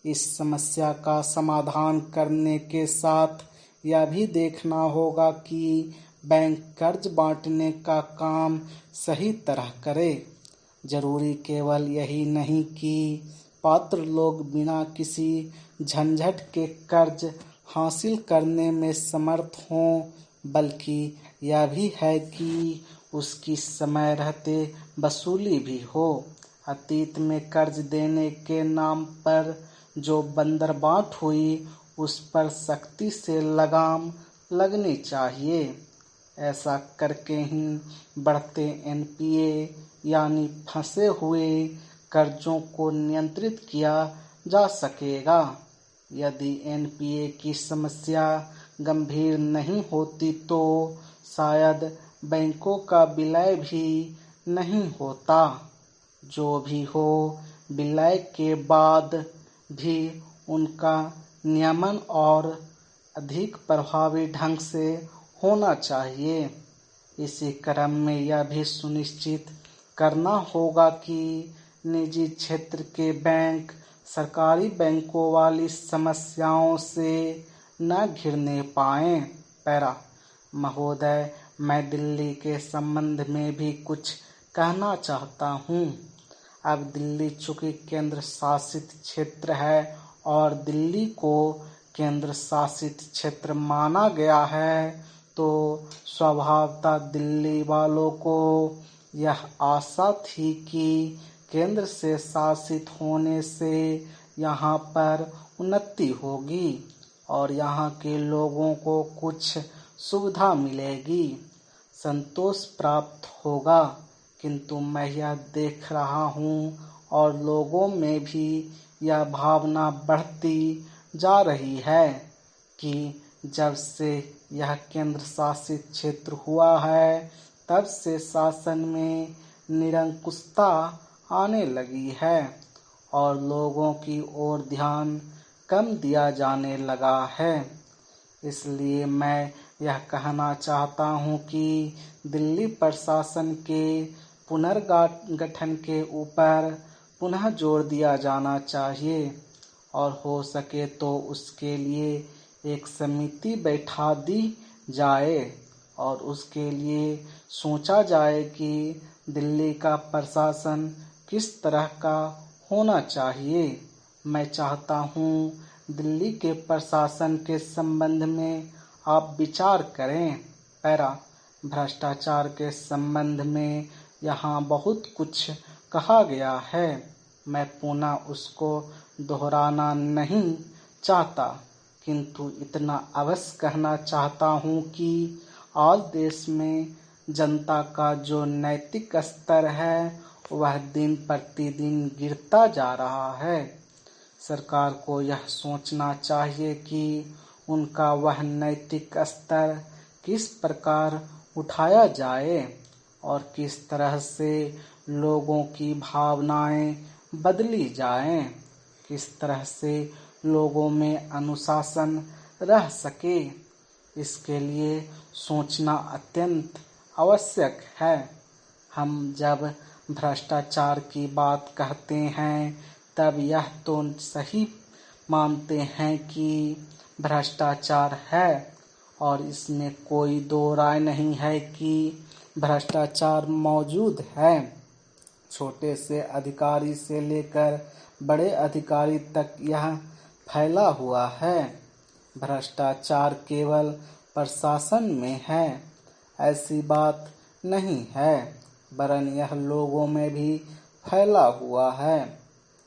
[SPEAKER 1] इस समस्या का समाधान करने के साथ यह भी देखना होगा कि बैंक कर्ज बांटने का काम सही तरह करे। जरूरी केवल यही नहीं कि पात्र लोग बिना किसी झंझट के कर्ज हासिल करने में समर्थ हों, बल्कि यह भी है कि उसकी समय रहते वसूली भी हो। अतीत में कर्ज देने के नाम पर जो बंदरबाट हुई, उस पर सख्ती से लगाम लगनी चाहिए। ऐसा करके ही बढ़ते एनपीए यानी फंसे हुए कर्जों को नियंत्रित किया जा सकेगा। यदि एनपीए की समस्या गंभीर नहीं होती तो शायद बैंकों का विलय भी नहीं होता। जो भी हो, विलय के बाद भी उनका नियमन और अधिक प्रभावी ढंग से होना चाहिए। इसी क्रम में यह भी सुनिश्चित करना होगा कि निजी क्षेत्र के बैंक सरकारी बैंकों वाली समस्याओं से न घिरने पाएं। पैरा महोदय, मैं दिल्ली के संबंध में भी कुछ कहना चाहता हूँ। अब दिल्ली चूंकि केंद्र शासित क्षेत्र है और दिल्ली को केंद्र शासित क्षेत्र माना गया है, तो स्वभावतः दिल्ली वालों को यह आशा थी कि केंद्र से शासित होने से यहाँ पर उन्नति होगी और यहाँ के लोगों को कुछ सुविधा मिलेगी, संतोष प्राप्त होगा। किंतु मैं यह देख रहा हूँ और लोगों में भी यह भावना बढ़ती जा रही है कि जब से यह केंद्र शासित क्षेत्र हुआ है तब से शासन में निरंकुशता आने लगी है और लोगों की ओर ध्यान कम दिया जाने लगा है। इसलिए मैं यह कहना चाहता हूँ कि दिल्ली प्रशासन के पुनर्गठन के ऊपर पुनः जोर दिया जाना चाहिए और हो सके तो उसके लिए एक समिति बैठा दी जाए और उसके लिए सोचा जाए कि दिल्ली का प्रशासन किस तरह का होना चाहिए। मैं चाहता हूँ दिल्ली के प्रशासन के संबंध में आप विचार करें। पैरा भ्रष्टाचार के संबंध में यहाँ बहुत कुछ कहा गया है, मैं पुनः उसको दोहराना नहीं चाहता, किंतु इतना अवश्य कहना चाहता हूँ कि आज देश में जनता का जो नैतिक स्तर है वह दिन प्रतिदिन गिरता जा रहा है। सरकार को यह सोचना चाहिए कि उनका वह नैतिक स्तर किस प्रकार उठाया जाए और किस तरह से लोगों की भावनाएं बदली जाएं, किस तरह से लोगों में अनुशासन रह सके। इसके लिए सोचना अत्यंत आवश्यक है। हम जब भ्रष्टाचार की बात कहते हैं तब यह तो सही मानते हैं कि भ्रष्टाचार है और इसमें कोई दो राय नहीं है कि भ्रष्टाचार मौजूद है। छोटे से अधिकारी से लेकर बड़े अधिकारी तक यह फैला हुआ है। भ्रष्टाचार केवल प्रशासन में है ऐसी बात नहीं है, वरन यह लोगों में भी फैला हुआ है।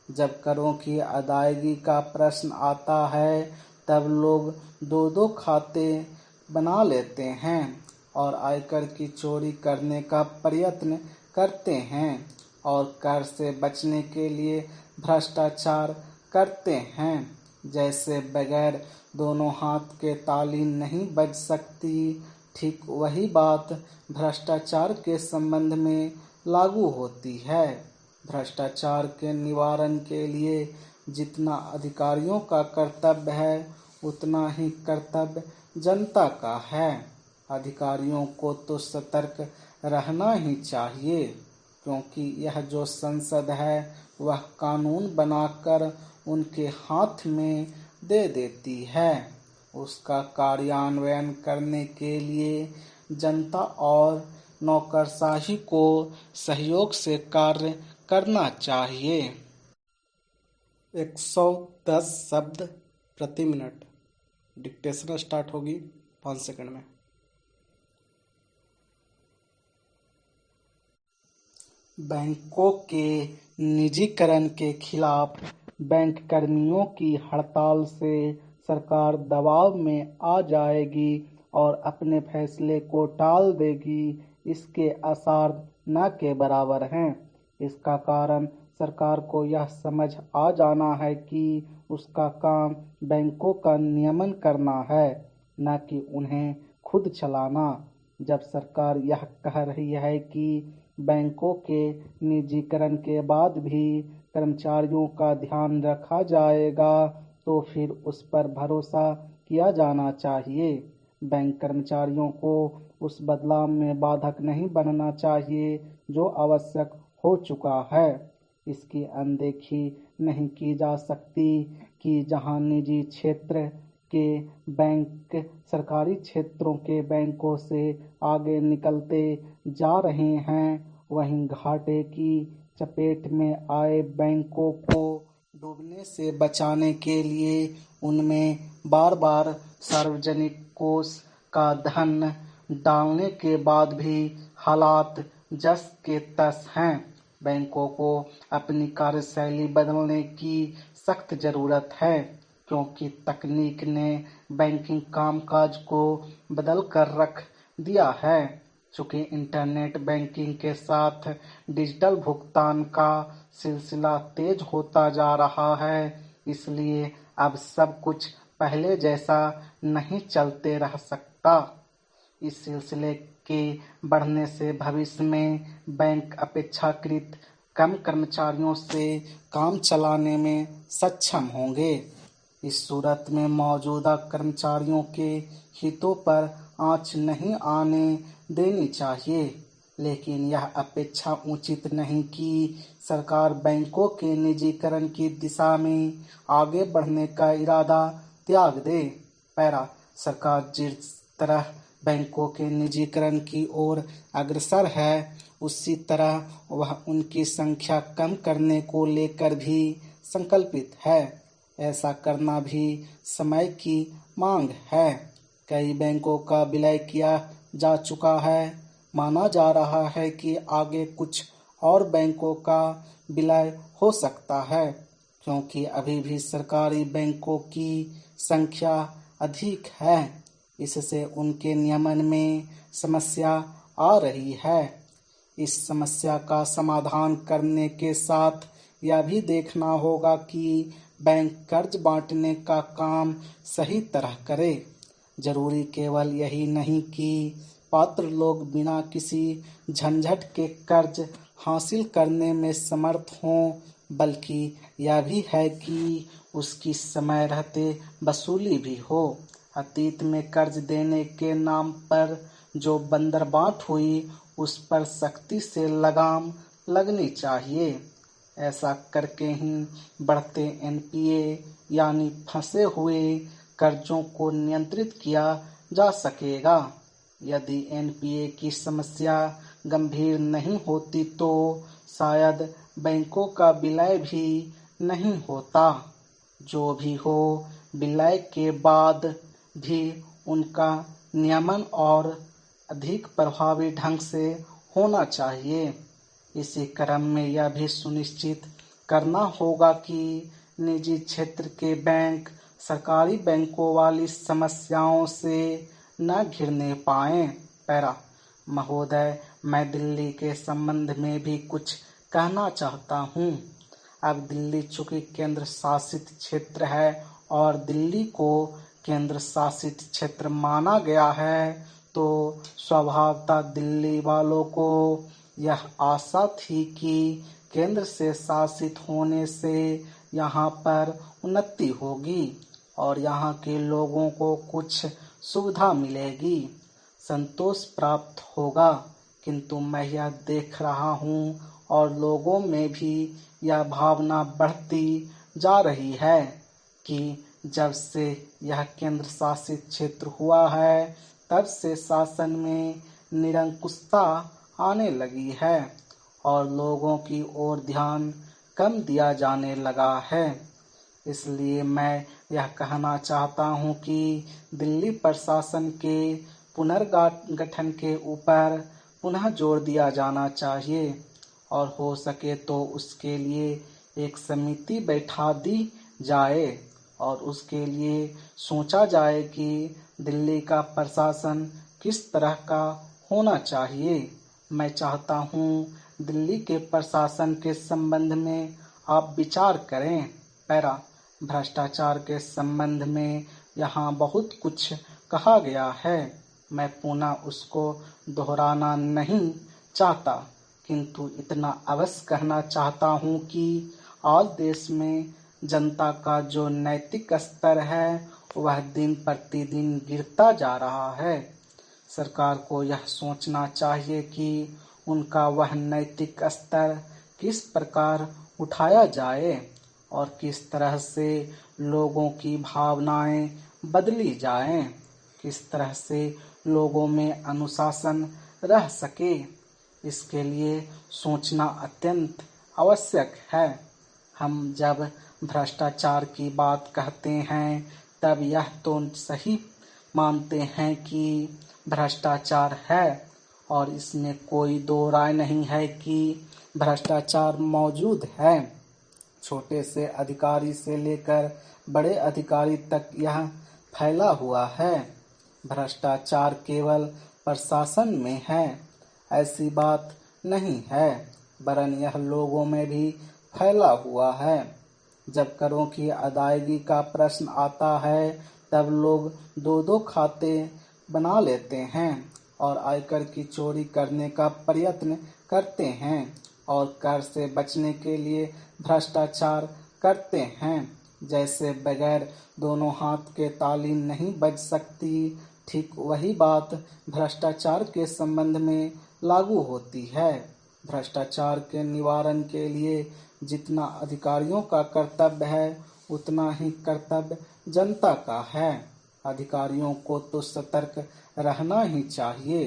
[SPEAKER 1] जब करों की अदायगी का प्रश्न आता है तब लोग दो दो खाते बना लेते हैं और आयकर की चोरी करने का प्रयत्न करते हैं और कर से बचने के लिए भ्रष्टाचार करते हैं। जैसे बगैर दोनों हाथ के ताली नहीं बज सकती, ठीक वही बात भ्रष्टाचार के संबंध में लागू होती है। भ्रष्टाचार के निवारण के लिए जितना अधिकारियों का कर्तव्य है उतना ही कर्तव्य जनता का है। अधिकारियों को तो सतर्क रहना ही चाहिए, क्योंकि यह जो संसद है वह कानून बनाकर उनके हाथ में दे देती है। उसका कार्यान्वयन करने के लिए जनता और नौकरशाही को सहयोग से कार्य करना चाहिए। 110 शब्द प्रति मिनट। डिक्टेशन स्टार्ट होगी 5 सेकंड में। बैंकों के निजीकरण के खिलाफ बैंक कर्मियों की हड़ताल से सरकार दबाव में आ जाएगी
[SPEAKER 2] और अपने फैसले को टाल देगी, इसके आसार न के बराबर हैं। इसका कारण सरकार को यह समझ आ जाना है कि उसका काम बैंकों का नियमन करना है, न कि उन्हें खुद चलाना। जब सरकार यह कह रही है कि बैंकों के निजीकरण के बाद भी कर्मचारियों का ध्यान रखा जाएगा, तो फिर उस पर भरोसा किया जाना चाहिए। बैंक कर्मचारियों को उस बदलाव में बाधक नहीं बनना चाहिए जो आवश्यक हो चुका है। इसकी अनदेखी नहीं की जा सकती कि जहां निजी क्षेत्र के बैंक सरकारी क्षेत्रों के बैंकों से आगे निकलते जा रहे हैं, वहीं घाटे की चपेट में आए बैंकों को डूबने से बचाने के लिए उनमें बार बार सार्वजनिक कोष का धन डालने के बाद भी हालात जस के तस हैं। बैंकों को अपनी कार्यशैली बदलने की सख्त जरूरत है, क्योंकि तकनीक ने बैंकिंग कामकाज को बदल कर रख दिया है। चूंकि इंटरनेट बैंकिंग के साथ डिजिटल भुगतान का सिलसिला तेज होता जा रहा है, इसलिए अब सब कुछ पहले जैसा नहीं चलते रह सकता। इस सिलसिले के बढ़ने से भविष्य में बैंक अपेक्षाकृत कम कर्मचारियों से काम चलाने में सक्षम होंगे। इस सूरत में मौजूदा कर्मचारियों के हितों पर आंच नहीं आने देनी चाहिए, लेकिन यह अपेक्षा उचित नहीं कि सरकार बैंकों के निजीकरण की दिशा में आगे बढ़ने का इरादा त्याग दे। पैरा सरकार जिस तरह बैंकों के निजीकरण की ओर अग्रसर है, उसी तरह वह उनकी संख्या कम करने को लेकर भी संकल्पित है। ऐसा करना भी समय की मांग है। कई बैंकों का विलय किया जा चुका है। माना जा रहा है कि आगे कुछ और बैंकों का विलय हो सकता है, क्योंकि अभी भी सरकारी बैंकों की संख्या अधिक है। इससे उनके नियमन में समस्या आ रही है। इस समस्या का समाधान करने के साथ यह भी देखना होगा कि बैंक कर्ज बांटने का काम सही तरह करे। जरूरी केवल यही नहीं कि पात्र लोग बिना किसी झंझट के कर्ज हासिल करने में समर्थ हों, बल्कि यह भी है कि उसकी समय रहते वसूली भी हो। अतीत में कर्ज देने के नाम पर जो बंदरबांट हुई, उस पर सख्ती से लगाम लगनी चाहिए। ऐसा करके ही बढ़ते एनपीए यानी फंसे हुए कर्जों को नियंत्रित किया जा सकेगा। यदि एनपीए की समस्या गंभीर नहीं होती तो शायद बैंकों का विलय भी नहीं होता। जो भी हो, विलय के बाद भी उनका नियमन और अधिक प्रभावी ढंग से होना चाहिए। इसी क्रम में यह भी सुनिश्चित करना होगा कि निजी क्षेत्र के बैंक सरकारी बैंकों वाली समस्याओं से न घिरने पाएं। पैरा महोदय, मैं दिल्ली के संबंध में भी कुछ कहना चाहता हूँ। अब दिल्ली चूंकि केंद्र शासित क्षेत्र है और दिल्ली को केंद्र शासित क्षेत्र माना गया है, तो स्वभावतः दिल्ली वालों को यह आशा थी कि केंद्र से शासित होने से यहाँ पर उन्नति होगी और यहाँ के लोगों को कुछ सुविधा मिलेगी, संतोष प्राप्त होगा। किंतु मैं यह देख रहा हूँ और लोगों में भी यह भावना बढ़ती जा रही है कि जब से यह केंद्र शासित क्षेत्र हुआ है, तब से शासन में निरंकुशता आने लगी है और लोगों की ओर ध्यान कम दिया जाने लगा है। इसलिए मैं यह कहना चाहता हूँ कि दिल्ली प्रशासन के पुनर्गठन के ऊपर पुनः जोर दिया जाना चाहिए और हो सके तो उसके लिए एक समिति बैठा दी जाए और उसके लिए सोचा जाए कि दिल्ली का प्रशासन किस तरह का होना चाहिए? मैं चाहता हूँ दिल्ली के प्रशासन के संबंध में आप विचार करें। पैरा, भ्रष्टाचार के संबंध में यहाँ बहुत कुछ कहा गया है, मैं पुनः उसको दोहराना नहीं चाहता, किंतु इतना अवश्य कहना चाहता हूँ कि आज देश में जनता का जो नैतिक स्तर है वह दिन प्रतिदिन गिरता जा रहा है। सरकार को यह सोचना चाहिए कि उनका वह नैतिक स्तर किस प्रकार उठाया जाए और किस तरह से लोगों की भावनाएं बदली जाएं, किस तरह से लोगों में अनुशासन रह सके। इसके लिए सोचना अत्यंत आवश्यक है। हम जब भ्रष्टाचार की बात कहते हैं तब यह तो सही मानते हैं कि भ्रष्टाचार है और इसमें कोई दो राय नहीं है कि भ्रष्टाचार मौजूद है। छोटे से अधिकारी से लेकर बड़े अधिकारी तक यह फैला हुआ है। भ्रष्टाचार केवल प्रशासन में है ऐसी बात नहीं है, वरन यह लोगों में भी फैला हुआ है। जब करों की अदायगी का प्रश्न आता है तब लोग दो दो खाते बना लेते हैं और आयकर की चोरी करने का प्रयत्न करते हैं और कर से बचने के लिए भ्रष्टाचार करते हैं। जैसे बगैर दोनों हाथ के ताली नहीं बज सकती, ठीक वही बात भ्रष्टाचार के संबंध में लागू होती है। भ्रष्टाचार के निवारण के लिए जितना अधिकारियों का कर्तव्य है उतना ही कर्तव्य जनता का है। अधिकारियों को तो सतर्क रहना ही चाहिए,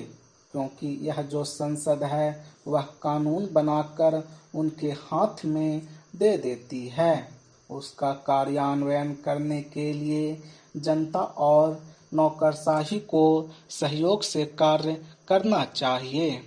[SPEAKER 2] क्योंकि यह जो संसद है वह कानून बनाकर उनके हाथ में दे देती है। उसका कार्यान्वयन करने के लिए जनता और नौकरशाही को सहयोग से कार्य करना चाहिए।